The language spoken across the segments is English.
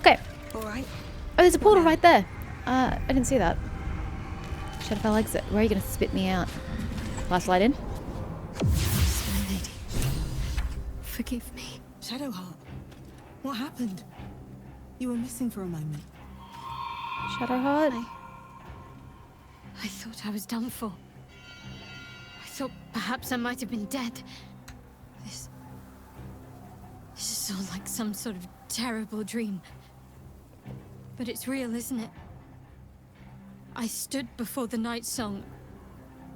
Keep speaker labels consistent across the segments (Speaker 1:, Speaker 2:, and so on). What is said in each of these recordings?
Speaker 1: Okay.
Speaker 2: All right.
Speaker 1: Oh, there's a portal right there. I didn't see that. Shadowfell exit. Where are you going to spit me out? Last light in?
Speaker 3: My lady, forgive me.
Speaker 2: Shadowheart, what happened? You were missing for a moment.
Speaker 1: Shadowheart?
Speaker 3: I thought I was done for. I thought perhaps I might have been dead. This is all like some sort of terrible dream. But it's real, isn't it? I stood before the night song.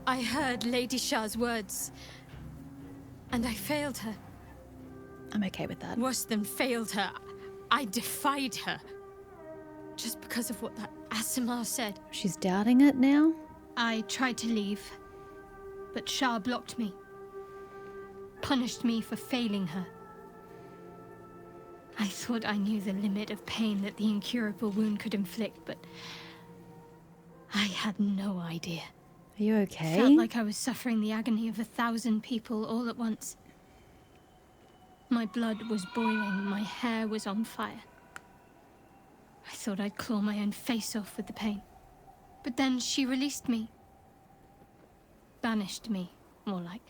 Speaker 3: I heard Lady Shah's words. And I failed her.
Speaker 1: I'm okay with that.
Speaker 3: Worse than failed her, I defied her. Just because of what that Asimar said.
Speaker 1: She's doubting it now?
Speaker 3: I tried to leave, but Shah blocked me. Punished me for failing her. I thought I knew the limit of pain that the incurable wound could inflict, but I had no idea.
Speaker 1: Are you okay?
Speaker 3: Felt like I was suffering the agony of 1,000 people all at once. My blood was boiling, my hair was on fire. I thought I'd claw my own face off with the pain. But then she released me. Banished me, more like.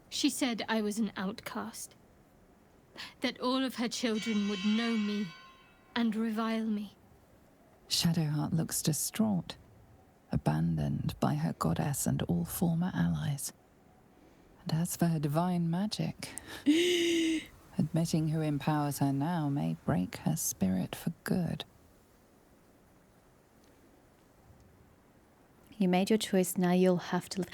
Speaker 3: She said I was an outcast. That all of her children would know me and revile me.
Speaker 4: Shadowheart looks distraught, abandoned by her goddess and all former allies. And as for her divine magic, admitting who empowers her now may break her spirit for good.
Speaker 1: You made your choice, now you'll have to live.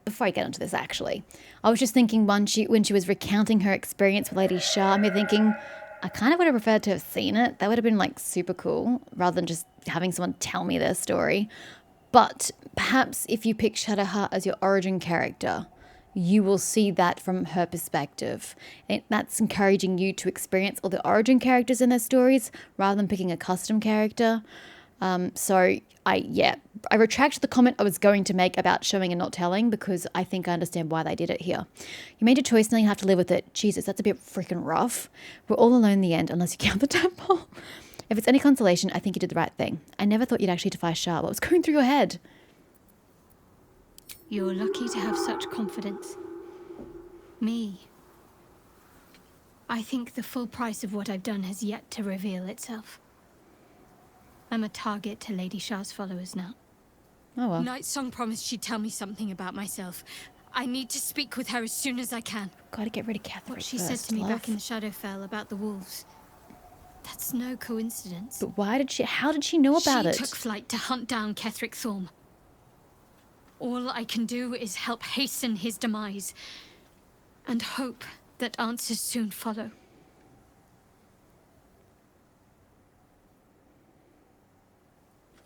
Speaker 1: Before I get into this, actually, I was just thinking when she was recounting her experience with Lady Shah, I'm thinking, I kind of would have preferred to have seen it. That would have been like super cool, rather than just having someone tell me their story. But perhaps if you pick Shadowheart as your origin character, you will see that from her perspective. And that's encouraging you to experience all the origin characters in their stories, rather than picking a custom character. So I retract the comment I was going to make about showing and not telling, because I think I understand why they did it here. You made a choice, now you have to live with it. Jesus, that's a bit freaking rough. We're all alone in the end, unless you count the temple. If it's any consolation, I think you did the right thing. I never thought you'd actually defy Shah. What was going through your head?
Speaker 3: You're lucky to have such confidence. Me. I think the full price of what I've done has yet to reveal itself. I'm a target to Lady Shah's followers now.
Speaker 1: Oh well.
Speaker 3: Night Song promised she'd tell me something about myself. I need to speak with her as soon as I can.
Speaker 1: Gotta get rid of Catherine.
Speaker 3: What she said to me back in the Shadowfell about the wolves. That's no coincidence.
Speaker 1: But how did she know about it?
Speaker 3: She took flight to hunt down Ketheric Thorm. All I can do is help hasten his demise. And hope that answers soon follow.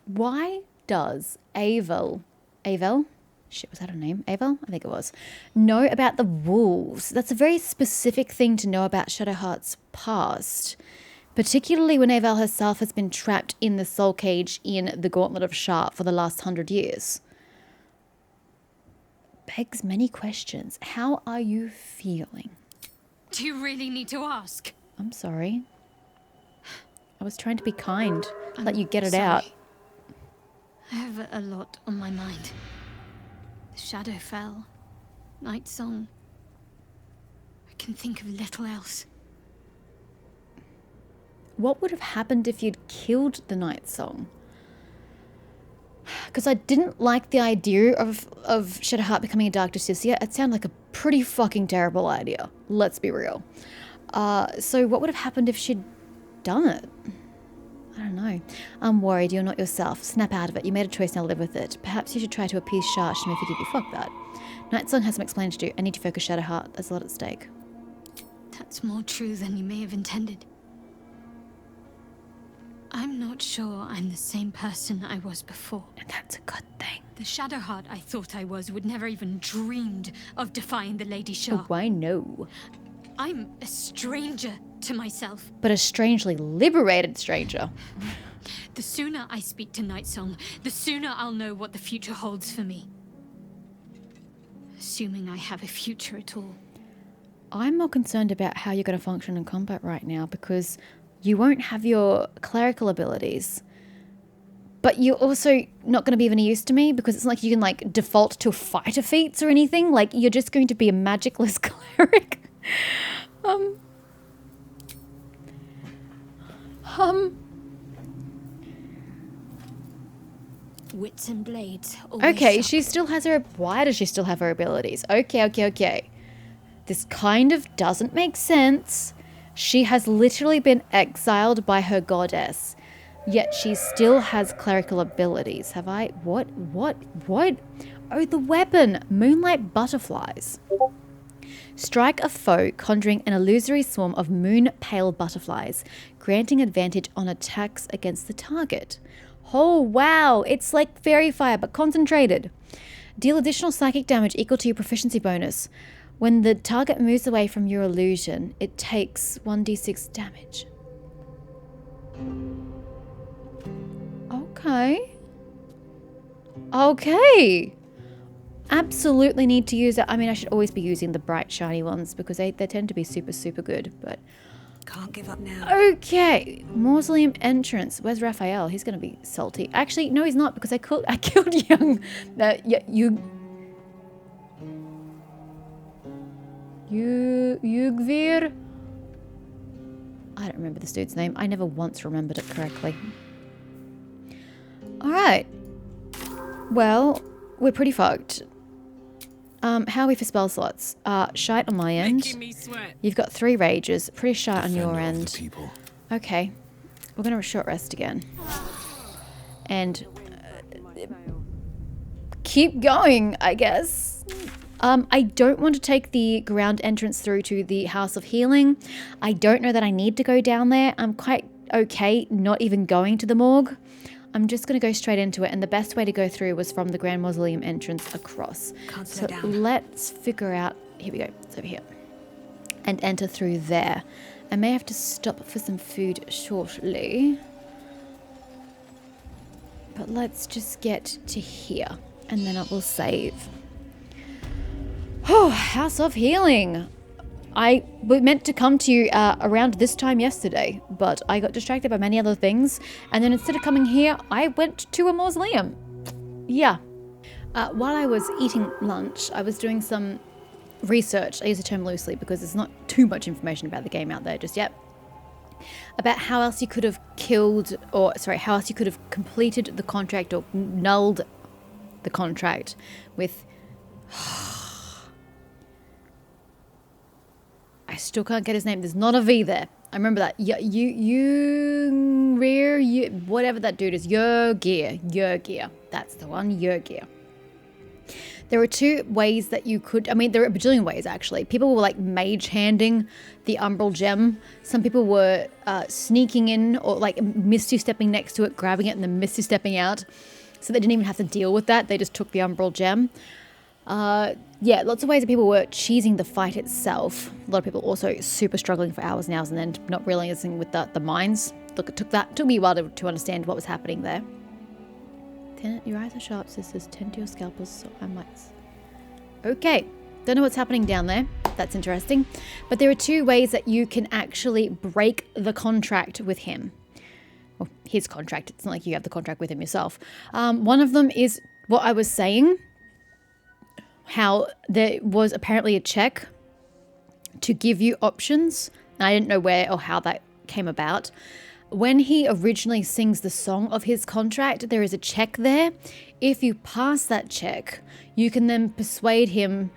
Speaker 1: Why does Avel? Shit, was that her name? Avel? I think it was. Know about the wolves. That's a very specific thing to know about Shadowheart's past. Particularly when Avel herself has been trapped in the soul cage in the Gauntlet of Shah for the last 100 years. Begs many questions. How are you feeling?
Speaker 3: Do you really need to ask?
Speaker 1: I'm sorry. I was trying to be kind. Let you get it
Speaker 3: sorry.
Speaker 1: out.
Speaker 3: I have a lot on my mind. The Shadowfell, Night Song. I can think of little else.
Speaker 1: What would have happened if you'd killed the Night Song? Because I didn't like the idea of Shadowheart becoming a Dark Justicia. It sounded like a pretty fucking terrible idea. Let's be real. So what would have happened if she'd done it? I don't know. I'm worried you're not yourself. Snap out of it. You made a choice, now live with it. Perhaps you should try to appease Shah. She may forgive you. Fuck that. Night Song has some explaining to do. I need to focus Shadowheart. There's a lot at stake.
Speaker 3: That's more true than you may have intended. I'm not sure I'm the same person I was before.
Speaker 1: And that's a good thing.
Speaker 3: The Shadowheart I thought I was would never even dreamed of defying the Lady Shah.
Speaker 1: Oh, I know.
Speaker 3: I'm a stranger to myself.
Speaker 1: But a strangely liberated stranger.
Speaker 3: The sooner I speak to Night Song, the sooner I'll know what the future holds for me. Assuming I have a future at all.
Speaker 1: I'm more concerned about how you're going to function in combat right now, because you won't have your clerical abilities. But you're also not going to be of any use to me because it's not like you can like default to fighter feats or anything. Like you're just going to be a magicless cleric.
Speaker 3: Wits and blades. Always
Speaker 1: Okay,
Speaker 3: sharp.
Speaker 1: she still has her... Why does she still have her abilities? Okay. This kind of doesn't make sense. She has literally been exiled by her goddess, yet she still has clerical abilities. Have I... What? Oh, the weapon! Moonlight butterflies. Strike a foe, conjuring an illusory swarm of moon-pale butterflies, granting advantage on attacks against the target. Oh, wow. It's like fairy fire, but concentrated. Deal additional psychic damage equal to your proficiency bonus. When the target moves away from your illusion, it takes 1d6 damage. Okay. Absolutely need to use it. I mean, I should always be using the bright, shiny ones because they tend to be super, super good, but...
Speaker 2: Can't give up now.
Speaker 1: Okay, mausoleum entrance. Where's Raphael? He's gonna be salty. Actually, no, he's not because I killed young. Yugvir. I don't remember this dude's name. I never once remembered it correctly. All right. Well, we're pretty fucked. How are we for spell slots? Shite on my end.
Speaker 2: Making me sweat.
Speaker 1: You've got 3 rages. Pretty shite on your
Speaker 5: Defender of the
Speaker 1: end.
Speaker 5: people.
Speaker 1: Okay. We're going to short rest again. And keep going, I guess. I don't want to take the ground entrance through to the House of Healing. I don't know that I need to go down there. I'm quite okay not even going to the morgue. I'm just going to go straight into it, and the best way to go through was from the Grand Mausoleum entrance across.
Speaker 2: Can't
Speaker 1: So
Speaker 2: slow down.
Speaker 1: let's figure out... Here we go. It's over here. And enter through there. I may have to stop for some food shortly. But let's just get to here, and then it will save. Oh, House of Healing. I was meant to come to you around this time yesterday, but I got distracted by many other things. And then instead of coming here, I went to a mausoleum. Yeah. While I was eating lunch, I was doing some research. I use the term loosely because there's not too much information about the game out there just yet. About how else you could have how else you could have completed the contract or nulled the contract with... I still can't get his name. There's not a V there. I remember that. Whatever that dude is. Yurgir. That's the one. Yurgir. There are 2 ways that you could... I mean, there are a bajillion ways, actually. People were, like, mage-handing the umbral gem. Some people were sneaking in or, like, misty-stepping next to it, grabbing it, and then misty-stepping out. So they didn't even have to deal with that. They just took the umbral gem. Yeah, lots of ways that people were cheesing the fight itself. A lot of people also super struggling for hours and hours and then not realizing with the mines. Look, it took me a while to understand what was happening there. Your eyes are sharp, sisters. Tend to your scalpels, so I might... Okay, don't know what's happening down there. That's interesting. But there are 2 ways that you can actually break the contract with him. Well, his contract. It's not like you have the contract with him yourself. One of them is what I was saying. How there was apparently a check to give you options. I didn't know where or how that came about. When he originally sings the song of his contract, there is a check there. If you pass that check, you can then persuade him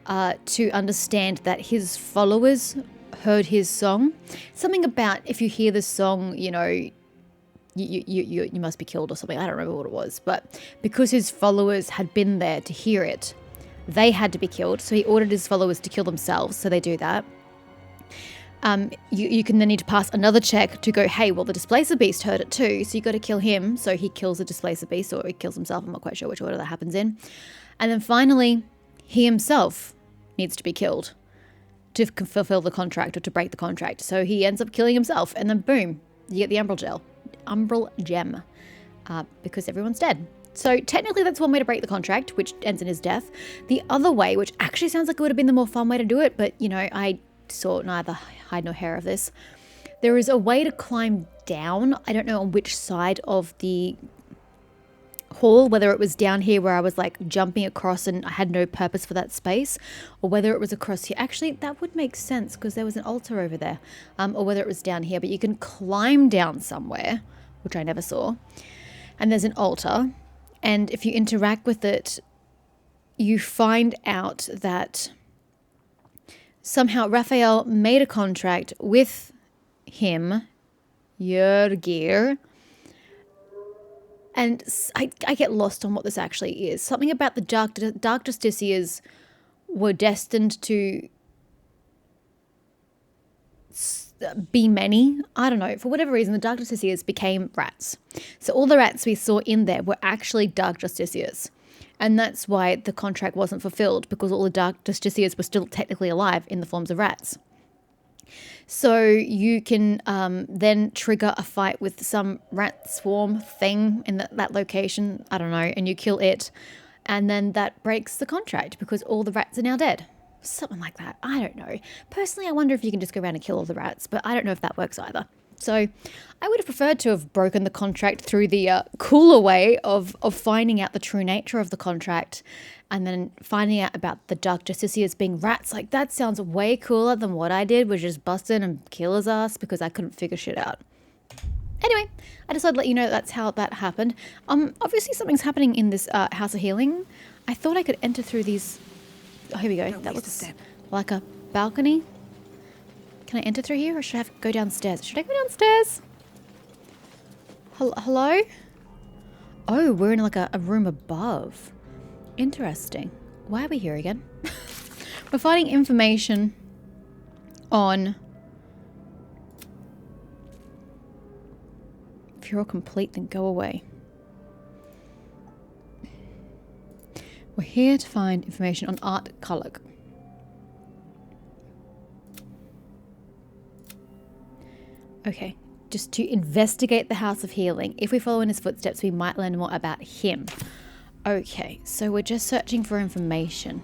Speaker 1: to understand that his followers heard his song. Something about if you hear the song, you know, you must be killed or something. I don't remember what it was. But because his followers had been there to hear it, they had to be killed, so he ordered his followers to kill themselves, so they do that. You can then need to pass another check to go, hey, well, the Displacer Beast heard it too, so you got to kill him, so he kills the Displacer Beast, or he kills himself, I'm not quite sure which order that happens in. And then finally, he himself needs to be killed to fulfill the contract, or to break the contract. So he ends up killing himself, and then boom, you get the Umbral Gem, because everyone's dead. So technically that's one way to break the contract, which ends in his death. The other way, which actually sounds like it would have been the more fun way to do it, but, you know, I saw neither hide nor hair of this. There is a way to climb down. I don't know on which side of the hall, whether it was down here where I was like jumping across and I had no purpose for that space, or whether it was across here. Actually, that would make sense because there was an altar over there, or whether it was down here, but you can climb down somewhere, which I never saw. And there's an altar, and if you interact with it, you find out that somehow Raphael made a contract with him, Jörgir. And I get lost on what this actually is. Something about the Dark Justiciars were destined to be many. I don't know. For whatever reason, the Dark Justiciars became rats. So all the rats we saw in there were actually Dark Justiciars. And that's why the contract wasn't fulfilled, because all the Dark Justiciars were still technically alive in the forms of rats. So you can then trigger a fight with some rat swarm thing in that location. I don't know. And you kill it. And then that breaks the contract because all the rats are now dead. Something like that. I don't know. Personally, I wonder if you can just go around and kill all the rats. But I don't know if that works either. So I would have preferred to have broken the contract through the cooler way of finding out the true nature of the contract and then finding out about the Dark Justiciars being rats. Like, that sounds way cooler than what I did, which is bust in and kill his ass because I couldn't figure shit out. Anyway, I decided to let you know that's how that happened. Obviously something's happening in this House of Healing. I thought I could enter through these... Oh, here we go. That looks like a balcony. Can I enter through here or should I have to go downstairs? Should I go downstairs? Hello? Oh, we're in like a room above. Interesting. Why are we here again? We're finding information on... If you're all complete, then go away. We're here to find information on Art Kulak. Okay, just to investigate the House of Healing. If we follow in his footsteps, we might learn more about him. Okay, so we're just searching for information.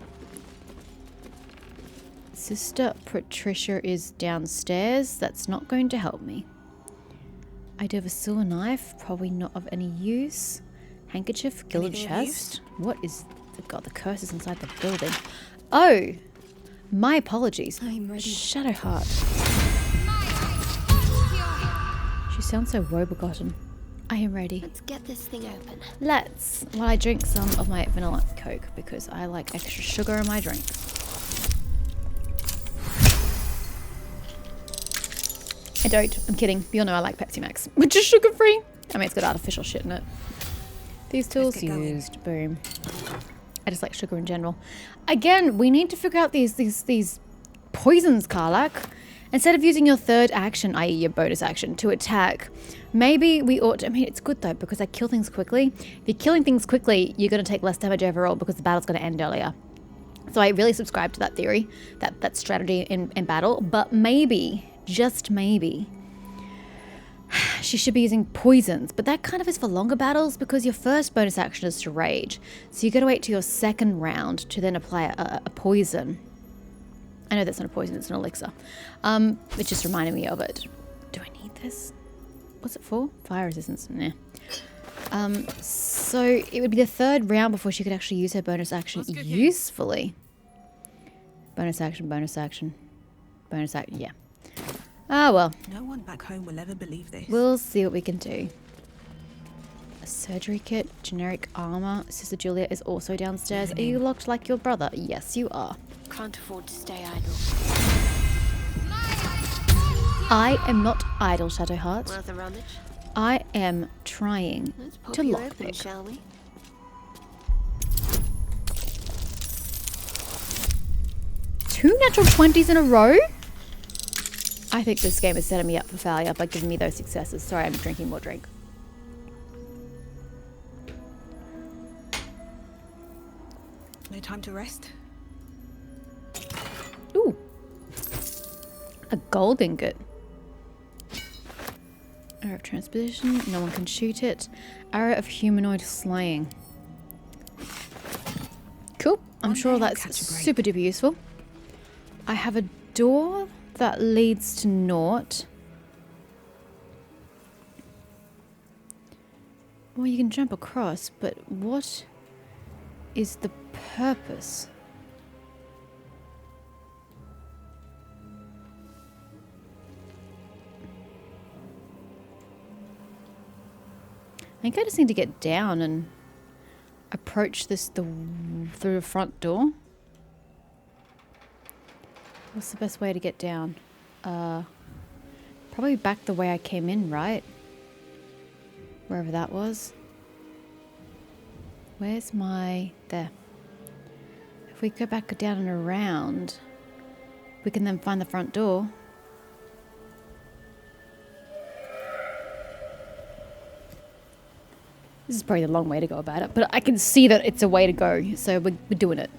Speaker 1: Sister Patricia is downstairs. That's not going to help me. I do have a silver knife, probably not of any use. Handkerchief, gilded chest. What is... God, the curse is inside the building. Oh! My apologies.
Speaker 3: I'm ready.
Speaker 1: Shadowheart. She sounds so woebegone. I am ready.
Speaker 3: Let's get this thing open.
Speaker 1: Let's. While I drink some of my vanilla Coke because I like extra sugar in my drinks. I don't. I'm kidding. You all know I like Pepsi Max, which is sugar free. I mean, it's got artificial shit in it. These tools used. Boom. I just like sugar in general. Again, we need to figure out these poisons, Karlak. Instead of using your third action, i.e. your bonus action, to attack, maybe we ought to... I mean, it's good though, because I kill things quickly. If you're killing things quickly, you're going to take less damage overall because the battle's going to end earlier. So I really subscribe to that theory, that strategy in battle. But maybe, just maybe, she should be using poisons. But that kind of is for longer battles because your first bonus action is to rage. So you got to wait till your second round to then apply a poison. I know that's not a poison, it's an elixir. It just reminded me of it. Do I need this? What's it for? Fire resistance? Nah. So it would be the third round before she could actually use her bonus action usefully. Bonus action, bonus action. Bonus action, yeah. Ah, well.
Speaker 2: No one back home will ever believe this.
Speaker 1: We'll see what we can do. A surgery kit, generic armor. Sister Julia is also downstairs. Are you locked like your brother? Yes, you are.
Speaker 3: Can't afford to stay idle.
Speaker 1: I am not idle, Shadowheart.
Speaker 3: Worth a rummage?
Speaker 1: I am trying to lockpick.
Speaker 3: Shall we?
Speaker 1: Two natural 20s in a row? I think this game is setting me up for failure by giving me those successes. Sorry, I'm drinking more drink.
Speaker 2: No time to rest.
Speaker 1: Ooh. A gold ingot. Arrow of transposition. No one can shoot it. Arrow of humanoid slaying. Cool. I'm sure that's super duper useful. I have a door that leads to naught. Well, you can jump across, but what is the purpose? I think I just need to get down and approach this through the front door. What's the best way to get down? Probably back the way I came in, right? Wherever that was. Where's my... There. If we go back down and around, we can then find the front door. This is probably the long way to go about it, but I can see that it's a way to go, so we're doing it.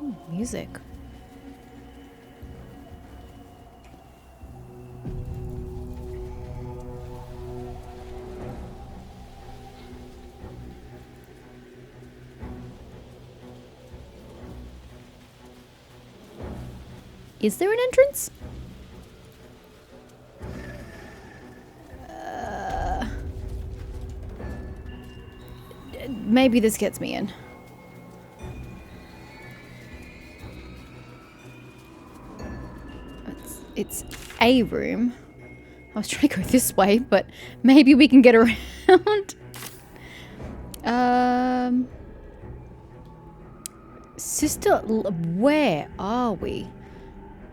Speaker 1: Ooh, music. Is there an entrance? Maybe this gets me in. It's a room. I was trying to go this way, but maybe we can get around. Sister, where are we?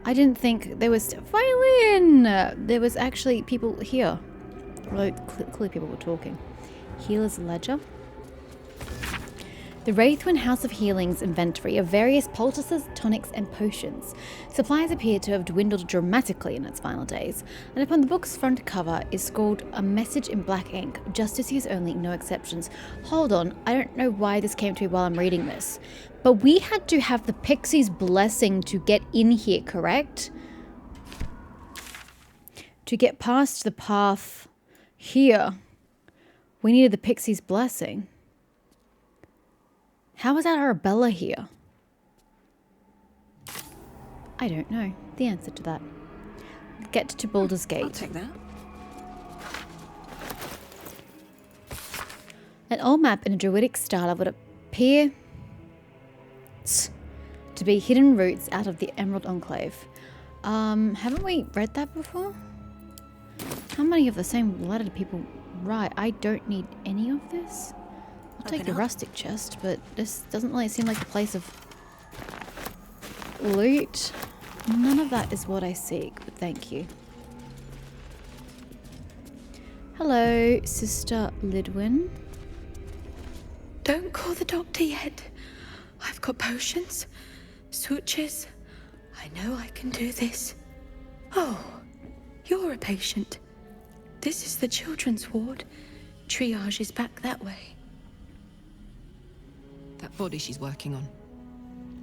Speaker 1: I didn't think there was violin. There was actually people here. Although clearly people were talking. Healer's ledger. The Wraithwin House of Healing's inventory of various poultices, tonics, and potions. Supplies appear to have dwindled dramatically in its final days, and upon the book's front cover is scrawled a message in black ink: justice is only, no exceptions. Hold on, I don't know why this came to me while I'm reading this, but we had to have the Pixie's blessing to get in here, correct? To get past the path here, we needed the Pixie's blessing. How is Arabella here? I don't know the answer to that. Get to Baldur's Gate.
Speaker 2: I'll take that.
Speaker 1: An old map in a druidic style would appear to be hidden routes out of the Emerald Enclave. Haven't we read that before? How many of the same letter do people write? I don't need any of this. I'll take the rustic chest, but this doesn't really seem like a place of loot. None of that is what I seek, but thank you. Hello, Sister Lidwin.
Speaker 5: Don't call the doctor yet. I've got potions, sutures. I know I can do this. Oh, you're a patient. This is the children's ward. Triage is back that way.
Speaker 2: That body she's working on.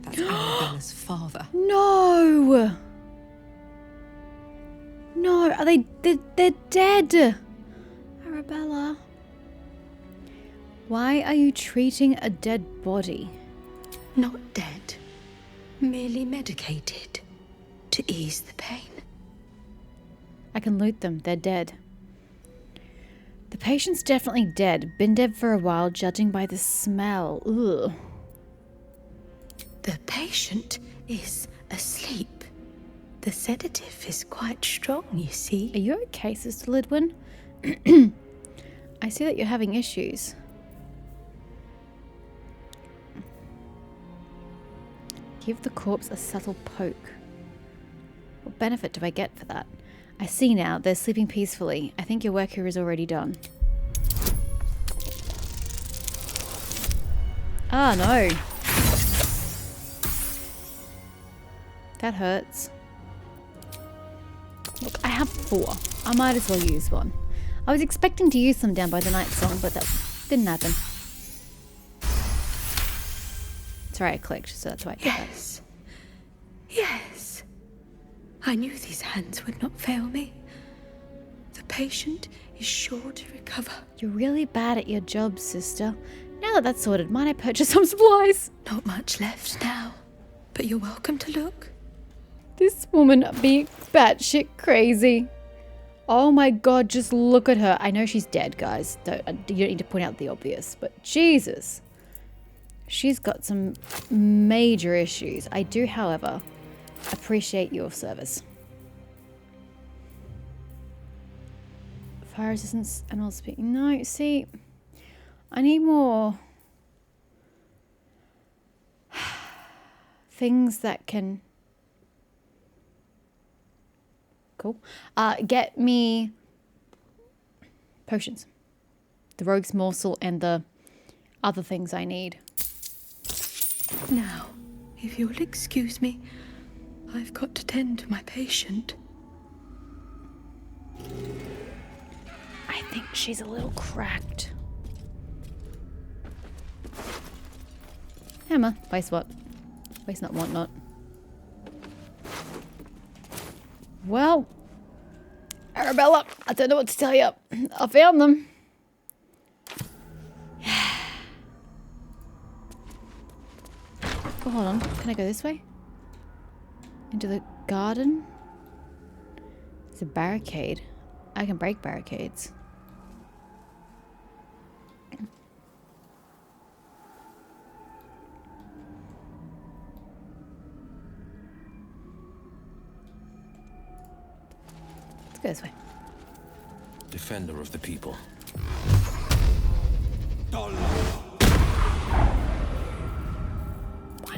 Speaker 2: That's Arabella's father.
Speaker 1: No! No, are they're dead! Arabella. Why are you treating a dead body?
Speaker 5: Not dead. Merely medicated. To ease the pain.
Speaker 1: I can loot them. They're dead. The patient's definitely dead. Been dead for a while, judging by the smell. Ugh.
Speaker 5: The patient is asleep. The sedative is quite strong, you see.
Speaker 1: Are you okay, Sister Lidwin? I see that you're having issues. Give the corpse a subtle poke. What benefit do I get for that? I see now. They're sleeping peacefully. I think your work here is already done. Ah, no. That hurts. Look, I have 4. I might as well use one. I was expecting to use them down by the night song, but that didn't happen. Sorry, I clicked, so that's why I did that.
Speaker 5: Yes. Yes. I knew these hands would not fail me. The patient is sure to recover.
Speaker 1: You're really bad at your job, sister. Now that that's sorted, might I purchase some supplies?
Speaker 5: Not much left now, but you're welcome to look.
Speaker 1: This woman being batshit crazy. Oh my god, just look at her. I know she's dead, guys. You don't need to point out the obvious, but Jesus. She's got some major issues. I do, however, appreciate your service. Fire resistance and all speed. No, see, I need more things that can... Cool. Get me potions. The rogue's morsel and the other things I need.
Speaker 5: Now, if you'll excuse me, I've got to tend to my patient.
Speaker 1: I think she's a little cracked. Hammer. Waste what? Waste not, want not. Well, Arabella, I don't know what to tell you. I found them. Oh, hold on. Can I go this way? Into the garden? It's a barricade. I can break barricades. Let's go this way.
Speaker 6: Defender of the people.
Speaker 1: 1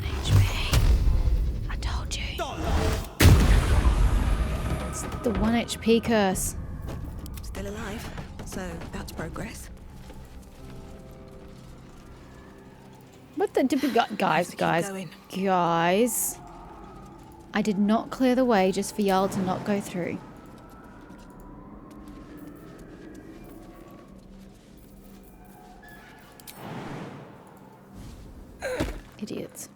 Speaker 1: HP. I told you. It's the 1 HP curse.
Speaker 2: Still alive, so that's progress.
Speaker 1: What the did we got? Guys. I did not clear the way just for y'all to not go through. Idiots.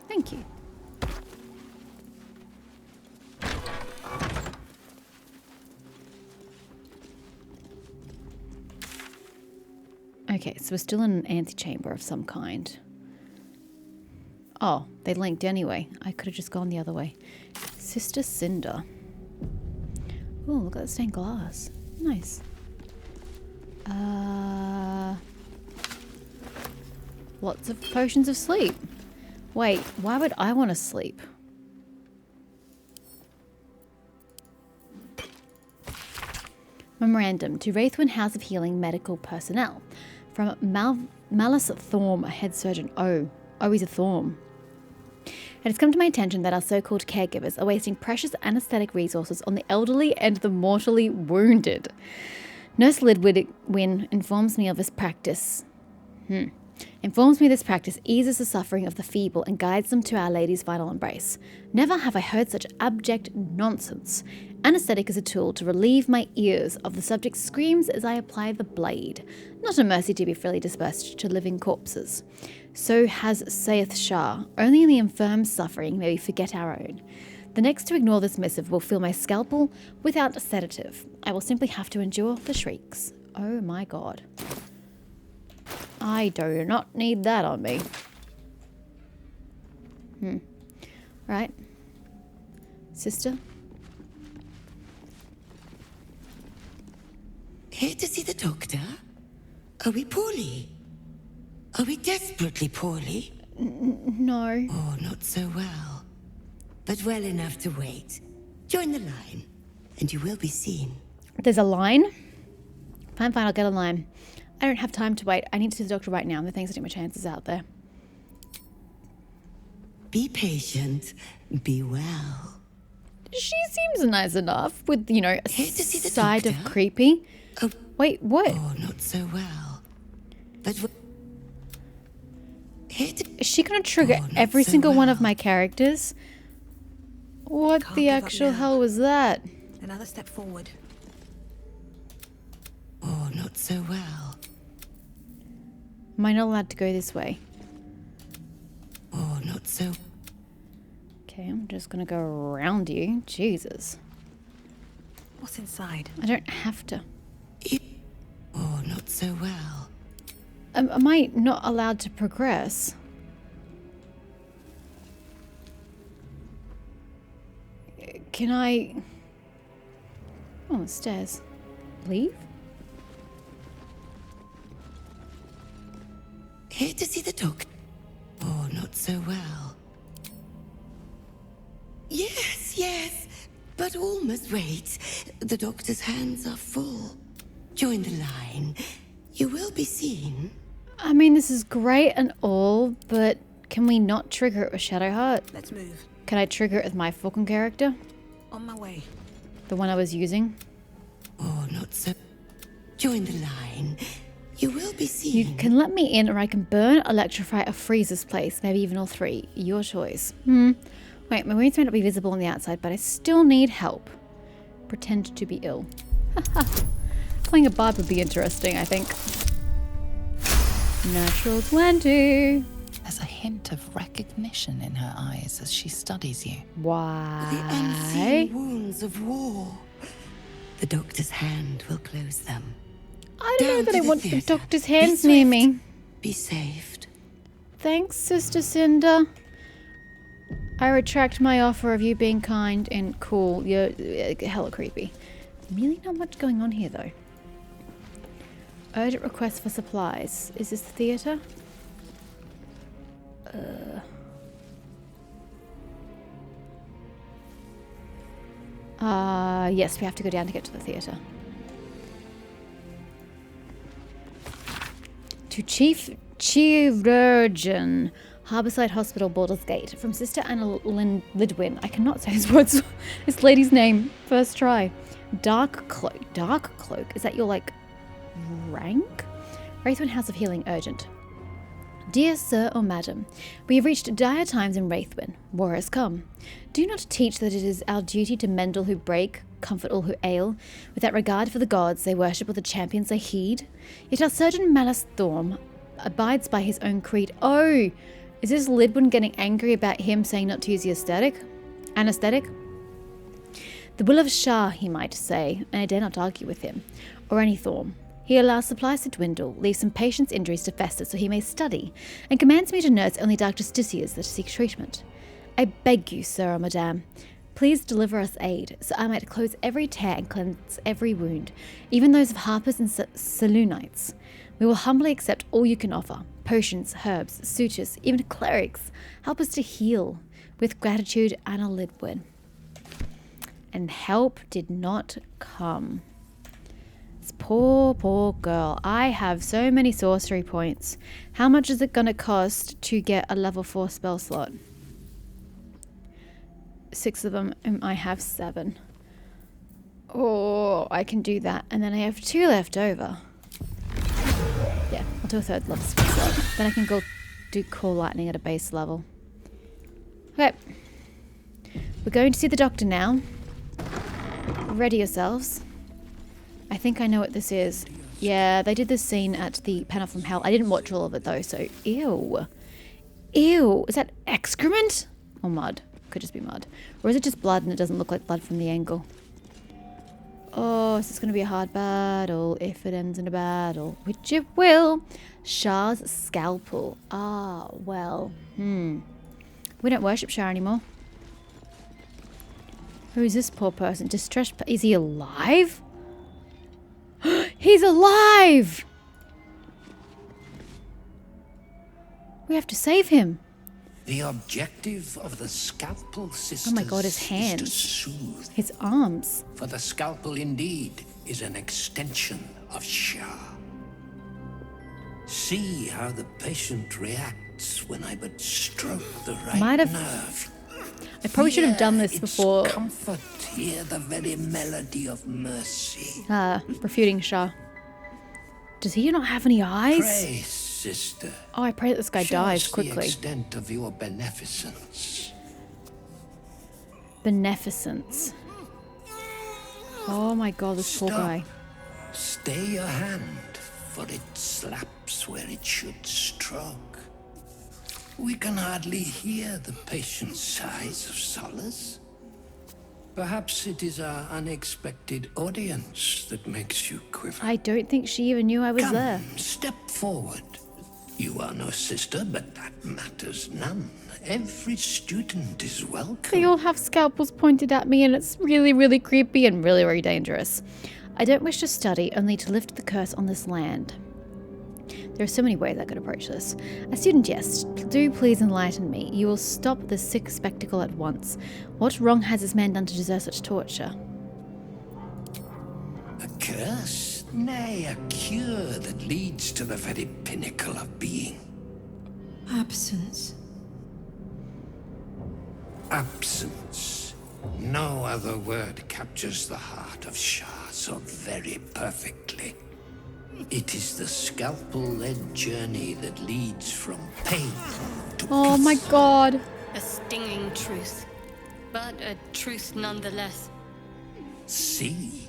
Speaker 1: Thank you. Okay, so we're still in an antechamber of some kind. Oh, they linked anyway. I could have just gone the other way. Sister Cinder. Oh, look at that stained glass. Nice. Lots of potions of sleep. Wait, why would I want to sleep? Memorandum to Wraithwin House of Healing medical personnel. From Malus Thorm, a head surgeon. Oh, he's a Thorm. It has come to my attention that our so-called caregivers are wasting precious anesthetic resources on the elderly and the mortally wounded. Nurse Lidwin informs me of this practice. Informs me this practice eases the suffering of the feeble and guides them to Our Lady's final embrace. Never have I heard such abject nonsense. Anesthetic is a tool to relieve my ears of the subject's screams as I apply the blade, not a mercy to be freely dispersed to living corpses. So has saith Shah, only in the infirm's suffering may we forget our own. The next to ignore this missive will fill my scalpel without a sedative. I will simply have to endure the shrieks. Oh my god. I do not need that on me. Right. Sister?
Speaker 7: Here to see the doctor? Are we poorly? Are we desperately poorly?
Speaker 1: No.
Speaker 7: Oh, not so well. But well enough to wait. Join the line, and you will be seen.
Speaker 1: There's a line? Fine, I'll get a line. I don't have time to wait. I need to see the doctor right now. I'm thinking I take my chances out there.
Speaker 7: Be patient. Be well.
Speaker 1: She seems nice enough with, you know, a
Speaker 7: Here to see the
Speaker 1: side of
Speaker 7: doctor?
Speaker 1: creepy.
Speaker 7: Oh.
Speaker 1: Wait, what?
Speaker 7: Oh, not so well. But here to...
Speaker 1: Is she going to trigger
Speaker 7: Oh, not
Speaker 1: every
Speaker 7: so
Speaker 1: single one of
Speaker 7: well.
Speaker 1: my characters? What
Speaker 2: Can't
Speaker 1: the
Speaker 2: give up
Speaker 1: actual
Speaker 2: now.
Speaker 1: hell was that?
Speaker 2: Another step forward.
Speaker 7: Oh, not so well.
Speaker 1: Am I not allowed to go this way?
Speaker 7: Oh, not so...
Speaker 1: Okay, I'm just going to go around you. Jesus.
Speaker 2: What's inside?
Speaker 1: I don't have to.
Speaker 7: Oh, not so well.
Speaker 1: Am I not allowed to progress? Can I... Oh, stairs. Leave?
Speaker 7: Here to see the doctor. Oh, not so well. Yes, yes, but all must wait. The doctor's hands are full. Join the line. You will be seen.
Speaker 1: I mean, this is great and all, but can we not trigger it with Shadowheart?
Speaker 2: Let's move.
Speaker 1: Can I trigger it with my Falcon character?
Speaker 2: On my way.
Speaker 1: The one I was using?
Speaker 7: Oh, not so. Join the line. You will be
Speaker 1: You
Speaker 7: seen.
Speaker 1: can let me in, or I can burn, electrify, or freeze this place. Maybe even all three. Your choice. Wait, my wounds may not be visible on the outside, but I still need help. Pretend to be ill. Playing a bard would be interesting, I think. Natural 20.
Speaker 4: There's a hint of recognition in her eyes as she studies you.
Speaker 7: The
Speaker 1: Why?
Speaker 7: unseen wounds of war. The doctor's hand will close them.
Speaker 1: I don't know
Speaker 7: Down
Speaker 1: that
Speaker 7: to
Speaker 1: I
Speaker 7: the
Speaker 1: want the
Speaker 7: theatre.
Speaker 1: doctor's
Speaker 7: Be
Speaker 1: hands near
Speaker 7: swift.
Speaker 1: me.
Speaker 7: Be saved.
Speaker 1: Thanks, Sister Cinder. I retract my offer of you being kind and cool. You're hella creepy. Really not much going on here, though. Urgent request for supplies. Is this the theatre? Yes, we have to go down to get to the theatre. To Chief Chirurgeon, Harborside Hospital, Baldur's Gate. From Sister Anna Lidwin. I cannot say his words. This lady's name. First try. Dark Cloak. Dark Cloak? Is that your, like, rank? Wraithwin House of Healing, urgent. Dear Sir or Madam, we have reached dire times in Wraithwin. War has come. Do not teach that it is our duty to mend all who break, comfort all who ail. Without regard for the gods they worship or the champions they heed. Yet our surgeon Malus Thorm abides by his own creed. Oh, is this Lidwin getting angry about him saying not to use the anesthetic? The will of Shah, he might say, and I dare not argue with him, or any Thorm. He allows supplies to dwindle, leaves some patient's injuries to fester so he may study, and commands me to nurse only dark justiciars that seek treatment. I beg you, sir or madame, please deliver us aid, so I might close every tear and cleanse every wound, even those of harpers and saloonites. We will humbly accept all you can offer, potions, herbs, sutures, even clerics. Help us to heal. With gratitude, Anna Lidwin. And help did not come. This poor, poor girl. I have so many sorcery points. How much is it going to cost to get a level 4 spell slot? 6 of them, and I have 7. Oh, I can do that. And then I have 2 left over. Yeah, I'll do a 3rd level spell slot. Then I can go do Call Lightning at a base level. Okay. We're going to see the doctor now. Ready yourselves. I think I know what this is. Yeah, they did this scene at the Panel from Hell. I didn't watch all of it though, so ew. Ew, is that excrement? Or mud? Could just be mud. Or is it just blood and it doesn't look like blood from the angle? Oh, is this going to be a hard battle? If it ends in a battle, which it will. Shah's scalpel. Ah, well. We don't worship Shah anymore. Who is this poor person? Distressed. Is he alive? He's alive! We have to save him.
Speaker 6: The objective of the scalpel sisters
Speaker 1: Oh my god, his
Speaker 6: is to
Speaker 1: hands.
Speaker 6: soothe.
Speaker 1: His arms.
Speaker 6: For the scalpel indeed is an extension of Shah. See how the patient reacts when I but stroke the right
Speaker 1: Might have-
Speaker 6: nerve.
Speaker 1: I probably should have done this
Speaker 6: Hear its
Speaker 1: before
Speaker 6: comfort, hear the very melody of mercy.
Speaker 1: refuting Shah. Does he not have any eyes?
Speaker 6: Pray, sister.
Speaker 1: Oh, I pray that this guy
Speaker 6: show
Speaker 1: dies
Speaker 6: us the
Speaker 1: quickly.
Speaker 6: extent of your beneficence.
Speaker 1: Beneficence. Oh my god, this poor
Speaker 6: Stop.
Speaker 1: guy.
Speaker 6: Stay your hand, for it slaps where it should stroke. We can hardly hear the patient's sighs of solace. Perhaps it is our unexpected audience that makes you quiver.
Speaker 1: I don't think she even knew I was
Speaker 6: Come,
Speaker 1: there.
Speaker 6: step forward. You are no sister, but that matters none. Every student is welcome.
Speaker 1: They all have scalpels pointed at me, and it's really, really creepy and really, very dangerous. I don't wish to study, only to lift the curse on this land. There are so many ways I could approach this. A student, yes. Do please enlighten me. You will stop this sick spectacle at once. What wrong has this man done to deserve such torture?
Speaker 6: A curse? Nay, a cure that leads to the very pinnacle of being.
Speaker 2: Absence.
Speaker 6: Absence. No other word captures the heart of Shah so very perfectly. It is the scalpel-led journey that leads from pain to
Speaker 1: Oh
Speaker 6: peace.
Speaker 1: my god.
Speaker 3: A stinging truth, but a truth nonetheless.
Speaker 6: See?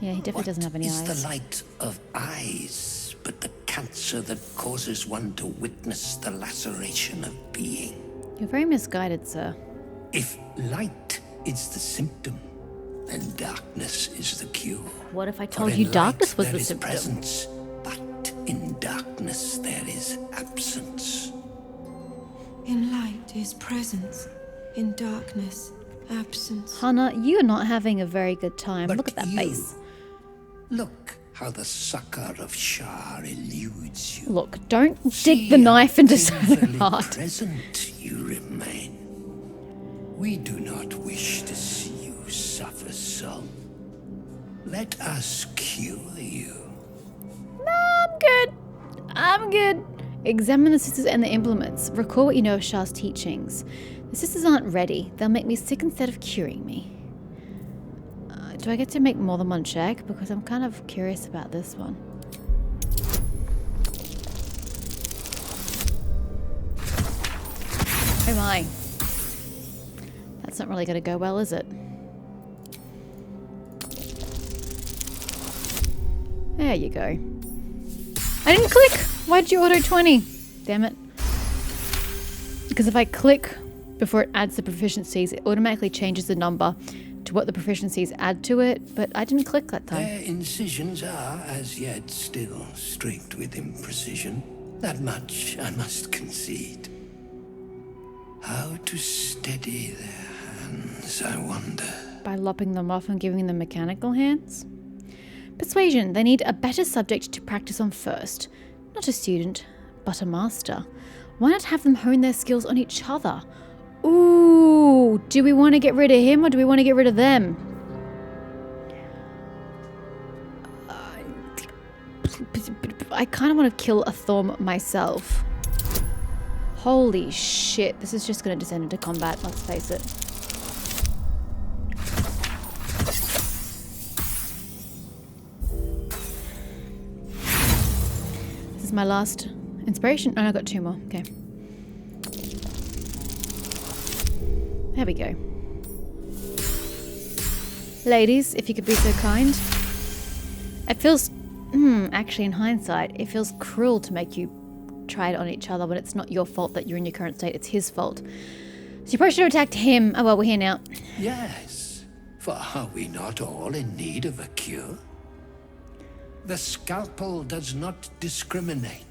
Speaker 1: Yeah, he definitely doesn't have any
Speaker 6: What is
Speaker 1: eyes.
Speaker 6: the light of eyes but the cancer that causes one to witness the laceration of being?
Speaker 1: You're very misguided, sir.
Speaker 6: If light is the symptom, then darkness is the cure.
Speaker 1: What if I
Speaker 6: For
Speaker 1: told
Speaker 6: in
Speaker 1: you
Speaker 6: light
Speaker 1: darkness was
Speaker 6: there
Speaker 1: the
Speaker 6: is
Speaker 1: symptom?
Speaker 6: presence, but in darkness there is absence.
Speaker 2: In light is presence. In darkness, absence.
Speaker 1: Hannah, you're not having a very good time.
Speaker 6: But
Speaker 1: Look at that
Speaker 6: you-
Speaker 1: face.
Speaker 6: Look how the sucker of Shah eludes you.
Speaker 1: Look, don't dig
Speaker 6: See
Speaker 1: the knife
Speaker 6: how
Speaker 1: into so
Speaker 6: painfully
Speaker 1: hard.
Speaker 6: present you remain. We do not wish to see you suffer so. Let us cure you.
Speaker 1: I'm good. I'm good. Examine the sisters and the implements. Recall what you know of Shah's teachings. The sisters aren't ready. They'll make me sick instead of curing me. Do I get to make more than one check? Because I'm kind of curious about this one. Oh my. That's not really going to go well, is it? There you go. I didn't click! Why'd you auto 20? Damn it. Because if I click before it adds the proficiencies, it automatically changes the number to what the proficiencies add to it, but I didn't click that time.
Speaker 6: Their incisions are, as yet, still streaked with imprecision. That much I must concede. How to steady their hands, I wonder.
Speaker 1: By lopping them off and giving them mechanical hands? Persuasion. They need a better subject to practice on first. Not a student, but a master. Why not have them hone their skills on each other? Ooh, do we want to get rid of him or do we want to get rid of them? I kind of want to kill a Thorm myself. Holy shit, this is just going to descend into combat, let's face it. This is my last inspiration. Oh, no, I got 2 more. Okay. There we go. Ladies, if you could be so kind. It feels... actually, in hindsight, it feels cruel to make you try it on each other when it's not your fault that you're in your current state. It's his fault. So you probably should have attacked him. Oh, well, we're here now.
Speaker 6: Yes, for are we not all in need of a cure? The scalpel does not discriminate.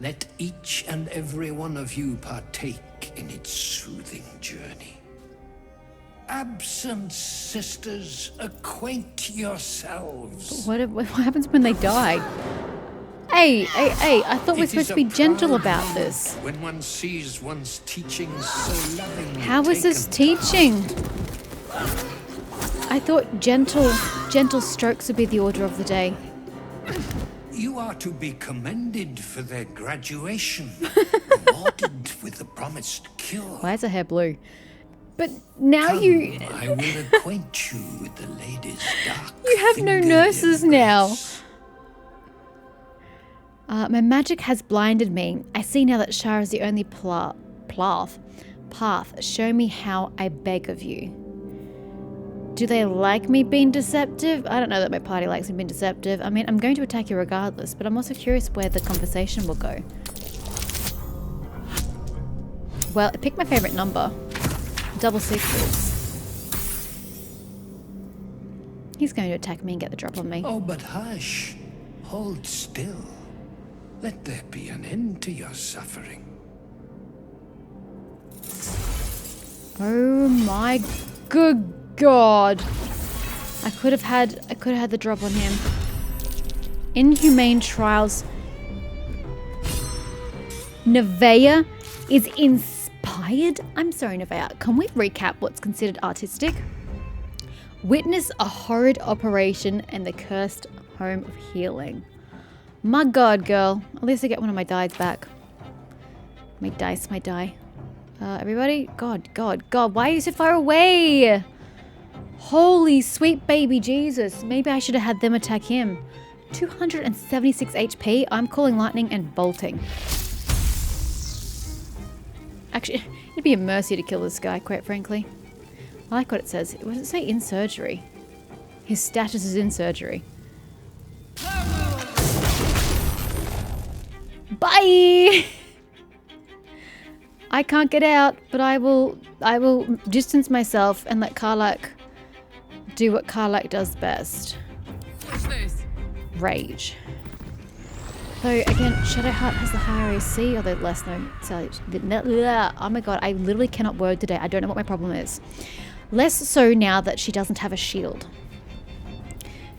Speaker 6: Let each and every one of you partake in its soothing journey. Absence, sisters, acquaint yourselves.
Speaker 1: What happens when they die? Hey, I thought we were
Speaker 6: It
Speaker 1: supposed
Speaker 6: is
Speaker 1: to be
Speaker 6: a
Speaker 1: gentle
Speaker 6: proud
Speaker 1: about
Speaker 6: moment
Speaker 1: this.
Speaker 6: when one sees one's teachings so lovingly
Speaker 1: How is this
Speaker 6: taken.
Speaker 1: teaching? I thought gentle strokes would be the order of the day.
Speaker 6: You are to be commended for their graduation, rewarded with the promised cure.
Speaker 1: Why is her hair blue? But now
Speaker 6: Come,
Speaker 1: you
Speaker 6: I will acquaint you with the lady's dark.
Speaker 1: you have no
Speaker 6: fingered
Speaker 1: nurses now.
Speaker 6: embrace.
Speaker 1: My magic has blinded me. I see now that Shah is the only path. Show me how, I beg of you. Do they like me being deceptive? I don't know that my party likes me being deceptive. I mean, I'm going to attack you regardless, but I'm also curious where the conversation will go. Well, it picked my favorite number. Double 6s. He's going to attack me and get the drop on me.
Speaker 6: Oh, but hush. Hold still. Let there be an end to your suffering.
Speaker 1: Oh my good God. I could have had the drop on him. Inhumane trials. Neveah is inspired? I'm sorry, Neveah. Can we recap what's considered artistic? Witness a horrid operation and the cursed home of healing. My God, girl. At least I get one of my dies back. My die. Everybody? God. Why are you so far away? Holy sweet baby Jesus. Maybe I should have had them attack him. 276 HP. I'm calling lightning and bolting. Actually, it'd be a mercy to kill this guy, quite frankly. I like what it says. What does it say? In surgery. His status is in surgery. Bye! I can't get out, but I will distance myself and let Karlach do what Karlach does best.
Speaker 2: What's this?
Speaker 1: Rage. So again, Shadowheart has the higher AC or the less known. Oh my God, I literally cannot word today. I don't know what my problem is. Less so now that she doesn't have a shield.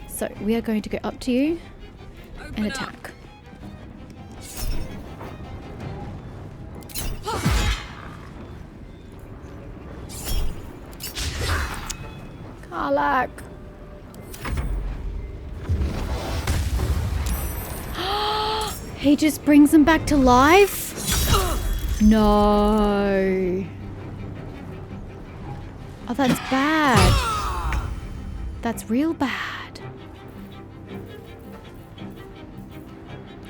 Speaker 1: So we are going to go up to you and attack. Karlach. He just brings them back to life? No. Oh, that's bad. That's real bad.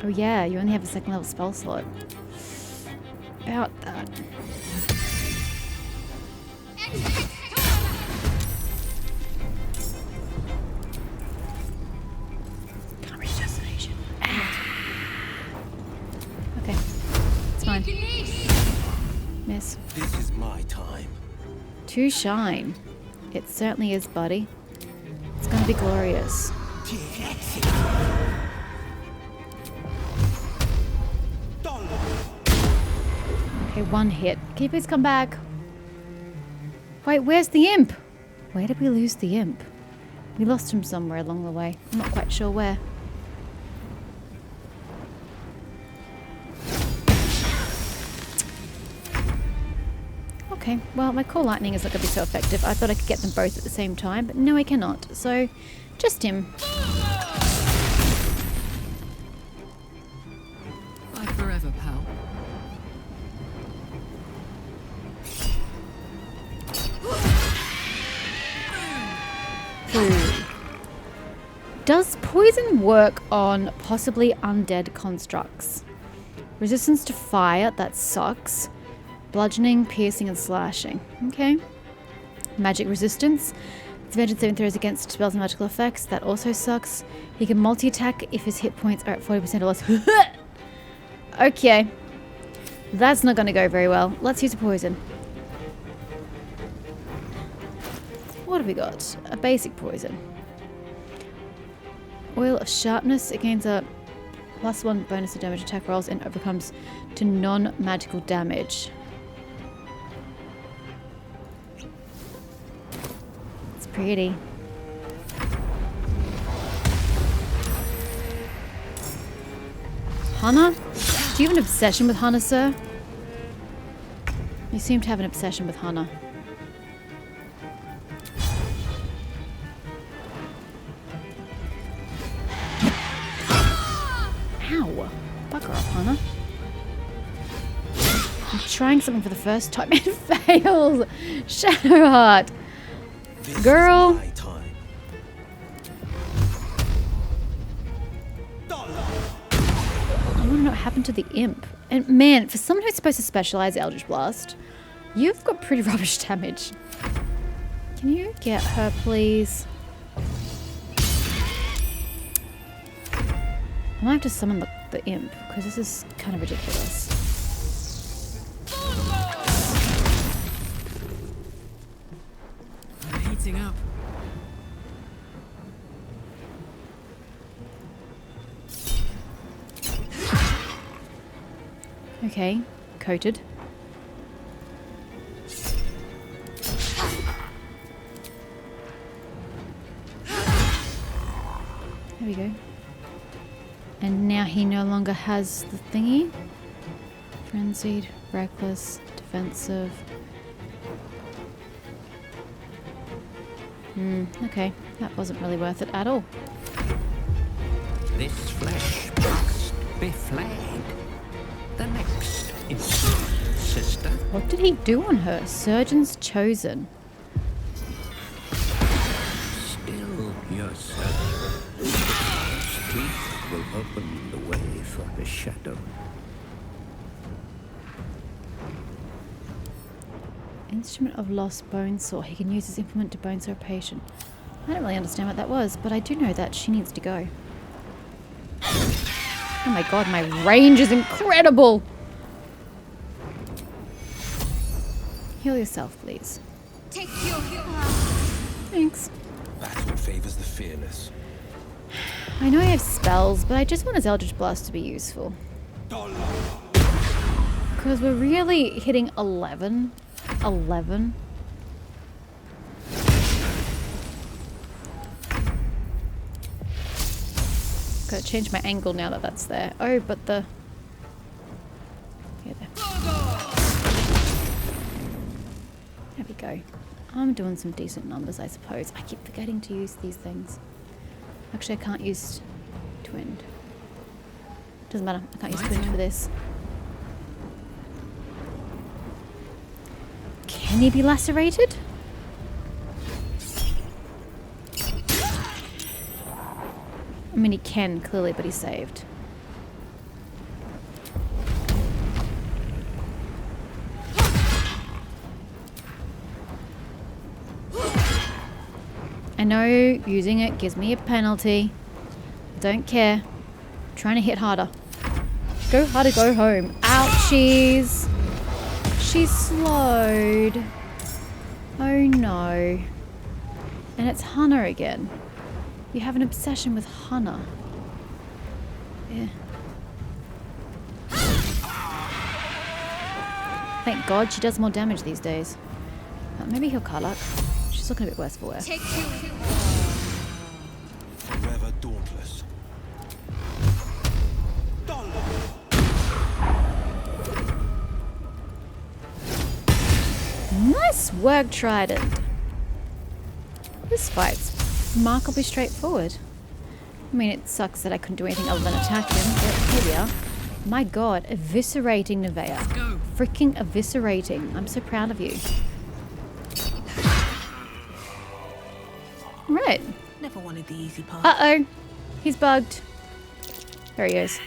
Speaker 1: Oh yeah, you only have a second level spell slot. About that. Can't reach destination. Okay, it's fine. Miss.
Speaker 8: This is my time.
Speaker 1: To shine. It certainly is, buddy. It's gonna be glorious. Okay, one hit. Can you please come back? Wait, where's the imp? Where did we lose the imp? We lost him somewhere along the way. I'm not quite sure where. Okay, well, my Core Lightning is not going to be so effective. I thought I could get them both at the same time, but no, I cannot. So, just him.
Speaker 2: Bye forever, pal.
Speaker 1: Does poison work on possibly undead constructs? Resistance to fire, that sucks. Bludgeoning, piercing, and slashing. Okay. Magic resistance. Advantage saving throws against spells and magical effects. That also sucks. He can multi-attack if his hit points are at 40% or less. Okay. That's not going to go very well. Let's use a poison. What have we got? A basic poison. Oil of Sharpness. It gains a +1 bonus to damage attack rolls and overcomes to non-magical damage. It's pretty. Hana? Do you have an obsession with Hana, sir? You seem to have an obsession with Hana. Ow! Bugger off, Hana. I'm trying something for the first time. It fails! Shadowheart! Girl!
Speaker 8: This is my time.
Speaker 1: I want to know what happened to the imp. And man, for someone who's supposed to specialize Eldritch Blast, you've got pretty rubbish damage. Can you get her, please? I might have to summon the imp, because this is kind of ridiculous.
Speaker 2: I'm heating up.
Speaker 1: Okay, coated. There we go. And now he no longer has the thingy. Frenzied, reckless, defensive. Okay. That wasn't really worth it at all.
Speaker 6: This flesh must be flayed. The next instant, sister.
Speaker 1: What did he do on her? Surgeon's chosen.
Speaker 6: Still yourself. Teeth will open the way for the shadow.
Speaker 1: Instrument of lost bone saw. He can use his implement to bone saw a patient. I don't really understand what that was, but I do know that she needs to go. Oh my god, my range is incredible! Heal yourself, please.
Speaker 3: Take your
Speaker 1: Thanks.
Speaker 8: Battle favors the fearless.
Speaker 1: I know I have spells, but I just want his Eldritch Blast to be useful. Because we're really hitting 11. 11. Gotta change my angle now that that's there. Oh, but the... Yeah, there. There we go. I'm doing some decent numbers, I suppose. I keep forgetting to use these things. Actually, I can't use Twinned. Doesn't matter. I can't use Twinned for this. Can he be lacerated? I mean, he can, clearly, but he's saved. I know using it gives me a penalty. Don't care. I'm trying to hit harder. Go harder, go home. Ouchies. She's slowed. Oh no. And it's Hannah again. You have an obsession with Hannah. Yeah. Thank God she does more damage these days. Maybe he'll Karlach. She's looking a bit worse for wear.
Speaker 8: Forever dauntless.
Speaker 1: Nice work, Trident. This fight's remarkably straightforward. I mean, it sucks that I couldn't do anything other than attack him, but here we are. My god, eviscerating Neveah. Freaking eviscerating. I'm so proud of you. Right.
Speaker 2: Never wanted the easy part.
Speaker 1: Uh-oh. He's bugged. There he is.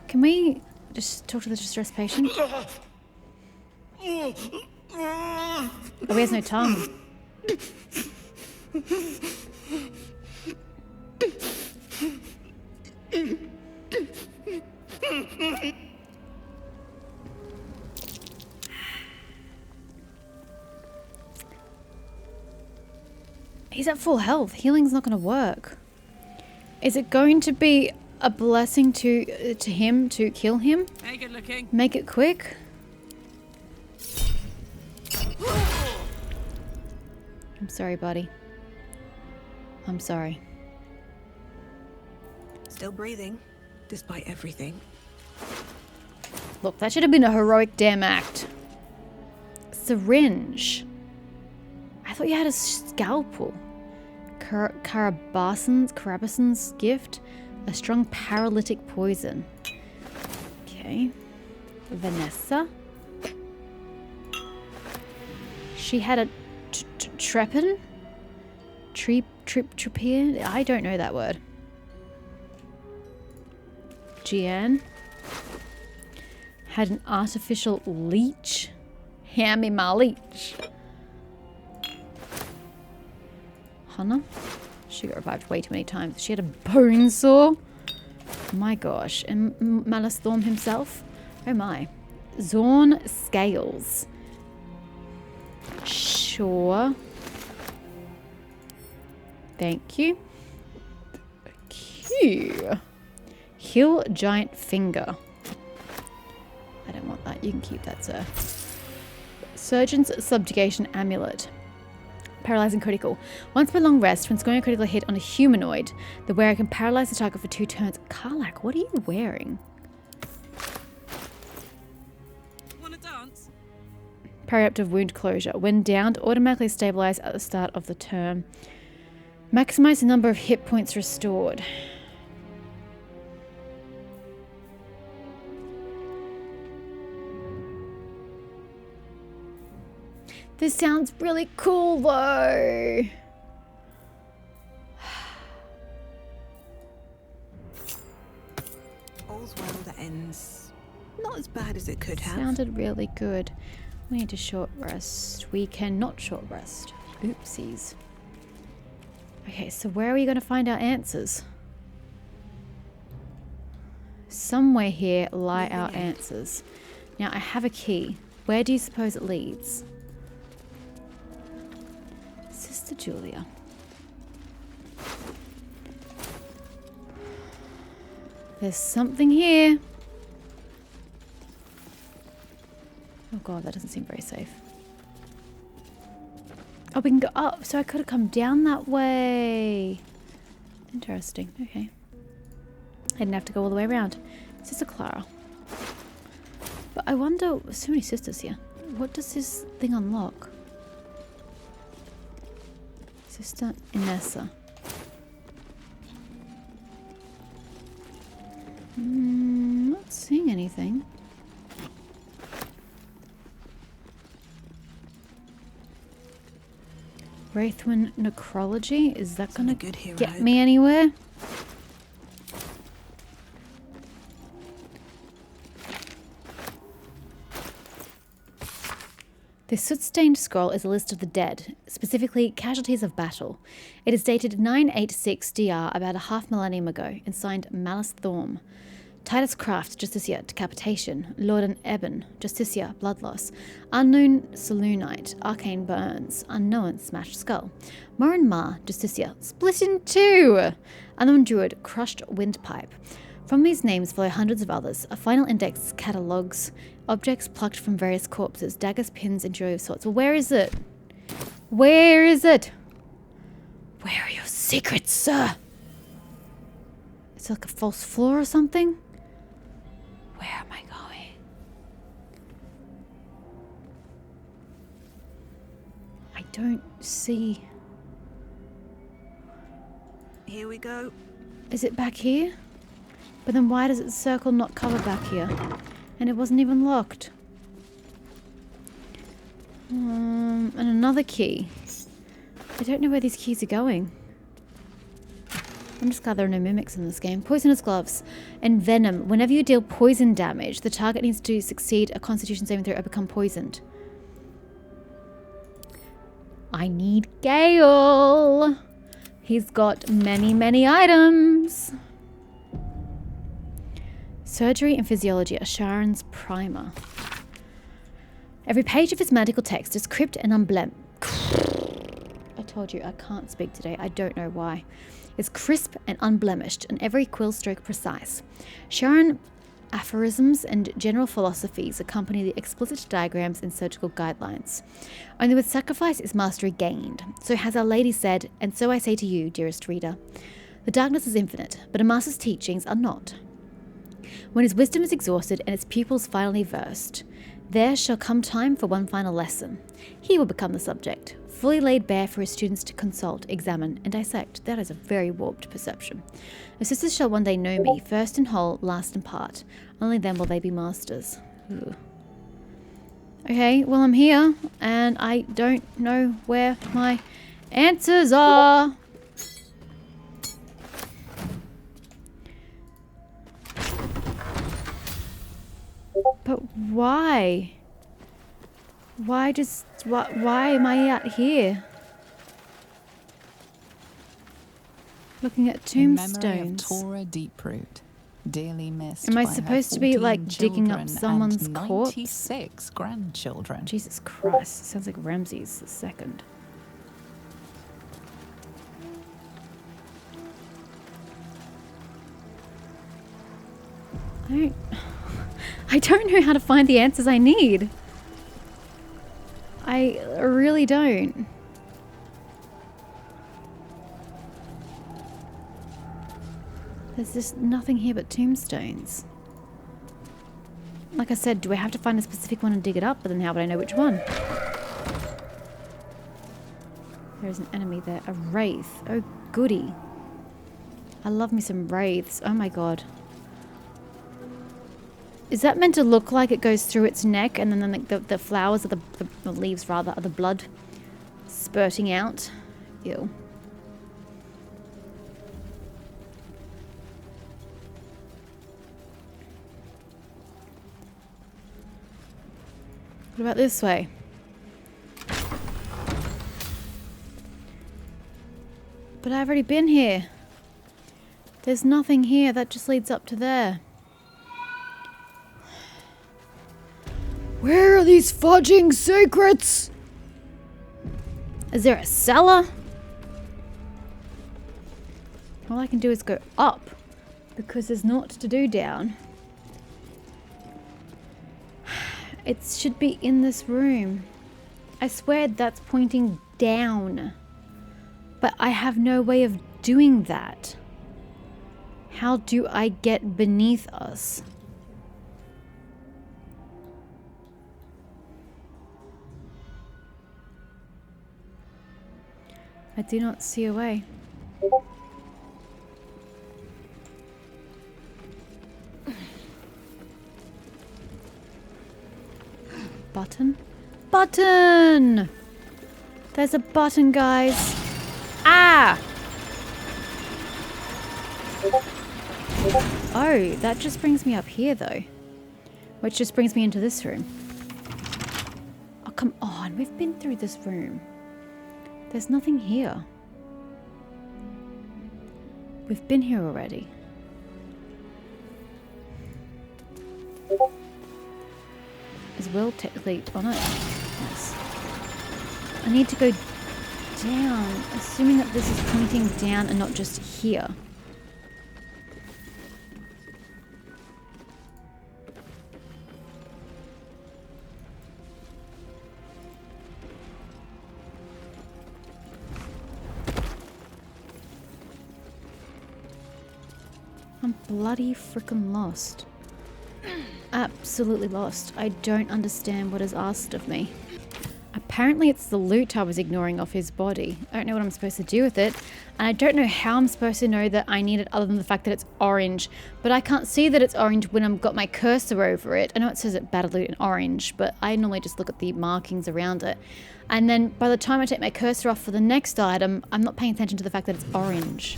Speaker 1: Can we just talk to the distressed patient? Oh, he has no tongue. He's at full health. Healing's not going to work. Is it going to be a blessing to him to kill him?
Speaker 2: Hey, good looking.
Speaker 1: Make it quick? I'm sorry, buddy. I'm sorry.
Speaker 2: Still breathing, despite everything.
Speaker 1: Look, that should have been a heroic damn act. Syringe. I thought you had a scalpel. Carabason's gift. A strong paralytic poison. Okay. Vanessa. She had a trepin? Trepier? I don't know that word. Gian had an artificial leech. Hand me my leech. Hannah? She got revived way too many times. She had a bone saw. My gosh. And Malus Thorm himself? Oh my. Zorn Scales. Sure. Thank you. Okay. Hill Giant Finger. You can keep that, sir. Surgeon's Subjugation Amulet. Paralyzing critical. Once per long rest, when scoring a critical hit on a humanoid, the wearer can paralyze the target for 2 turns. Karlak, what are you wearing?
Speaker 2: Wanna dance?
Speaker 1: Perioptive wound closure. When downed, automatically stabilize at the start of the turn. Maximize the number of hit points restored. This sounds really cool though.
Speaker 2: All's well that ends. Not as bad as it could have.
Speaker 1: Sounded really good. We need to short rest. We cannot short rest. Oopsies. Okay, so where are we going to find our answers? Somewhere here lie our answers. Now I have a key. Where do you suppose it leads? Sister Julia. There's something here. Oh god, that doesn't seem very safe. Oh, we can go up, so I could have come down that way. Interesting, okay. I didn't have to go all the way around. Sister Clara. But I wonder, so many sisters here. What does this thing unlock? Sister Inessa. Not seeing anything. Wraithwin Necrology? Is that gonna get me anywhere? This soot-stained scroll is a list of the dead, specifically casualties of battle. It is dated 986 DR, about a half millennium ago, and signed Malice Thorm. Titus Craft, Justicia, Decapitation. Lord Eben, Justicia, Blood Loss. Unknown Saloonite, Arcane Burns. Unknown, Smashed Skull. Morin Ma, Justicia, Split in Two. Unknown Druid, Crushed Windpipe. From these names follow hundreds of others. A final index catalogues objects plucked from various corpses, daggers, pins, and jewelry of sorts. Well, where is it? Where is it? Where are your secrets, sir? Is it like a false floor or something? Where am I going? I don't see.
Speaker 2: Here we go.
Speaker 1: Is it back here? But then why does it circle not cover back here? And it wasn't even locked. And another key. I don't know where these keys are going. I'm just glad there are no mimics in this game. Poisonous gloves and venom. Whenever you deal poison damage, the target needs to succeed a constitution saving throw or become poisoned. I need Gale. He's got many, many items. Surgery and Physiology, a Sharon's primer. Every page of his magical text is crypt and unblemished. I told you, I can't speak today. I don't know why. It's crisp and unblemished, and every quill stroke precise. Sharon aphorisms and general philosophies accompany the explicit diagrams and surgical guidelines. Only with sacrifice is mastery gained. So has Our Lady said, and so I say to you, dearest reader. The darkness is infinite, but a master's teachings are not. When his wisdom is exhausted and its pupils finally versed, there shall come time for one final lesson. He will become the subject, fully laid bare for his students to consult, examine, and dissect. That is a very warped perception. The sisters shall one day know me, first in whole, last in part. Only then will they be masters. Ooh. Okay, well I'm here, and I don't know where my answers are. But why? Why am I out here? Looking at tombstones.
Speaker 4: In memory of Tora Deeproot, dearly missed.
Speaker 1: Am I
Speaker 4: by her
Speaker 1: supposed to be like
Speaker 4: 14
Speaker 1: digging up
Speaker 4: children
Speaker 1: someone's
Speaker 4: and
Speaker 1: corpse?
Speaker 4: 96 grandchildren.
Speaker 1: Jesus Christ, sounds like Ramses II. I don't know how to find the answers I need. I really don't. There's just nothing here but tombstones. Like I said, do I have to find a specific one and dig it up? But then how would I know which one? There's an enemy there. A wraith. Oh, goody. I love me some wraiths. Oh my god. Is that meant to look like it goes through its neck and then like the flowers, or the leaves rather, are the blood spurting out? Ew. What about this way? But I've already been here. There's nothing here. That just leads up to there. Where are these fudging secrets? Is there a cellar? All I can do is go up, because there's naught to do down. It should be in this room. I swear that's pointing down. But I have no way of doing that. How do I get beneath us? I do not see a way. Button? Button! There's a button, guys. Ah! Oh, that just brings me up here, though. Which just brings me into this room. Oh, come on. We've been through this room. There's nothing here. We've been here already. Is Will technically on it? Yes. I need to go down, assuming that this is pointing down and not just here. I'm bloody frickin' lost. Absolutely lost. I don't understand what is asked of me. Apparently it's the loot I was ignoring off his body. I don't know what I'm supposed to do with it. And I don't know how I'm supposed to know that I need it other than the fact that it's orange. But I can't see that it's orange when I've got my cursor over it. I know it says it battle loot in orange, but I normally just look at the markings around it. And then by the time I take my cursor off for the next item, I'm not paying attention to the fact that it's orange.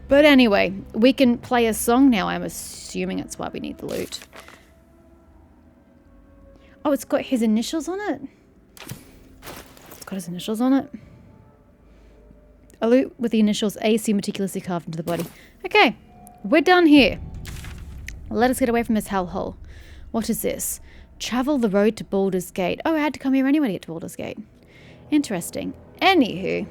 Speaker 1: But anyway, we can play a song now. I'm assuming that's why we need the loot. Oh, it's got his initials on it? It's got his initials on it. A loot with the initials AC meticulously carved into the body. Okay, we're done here. Let us get away from this hellhole. What is this? Travel the road to Baldur's Gate. Oh, I had to come here anyway to get to Baldur's Gate. Interesting. Anywho...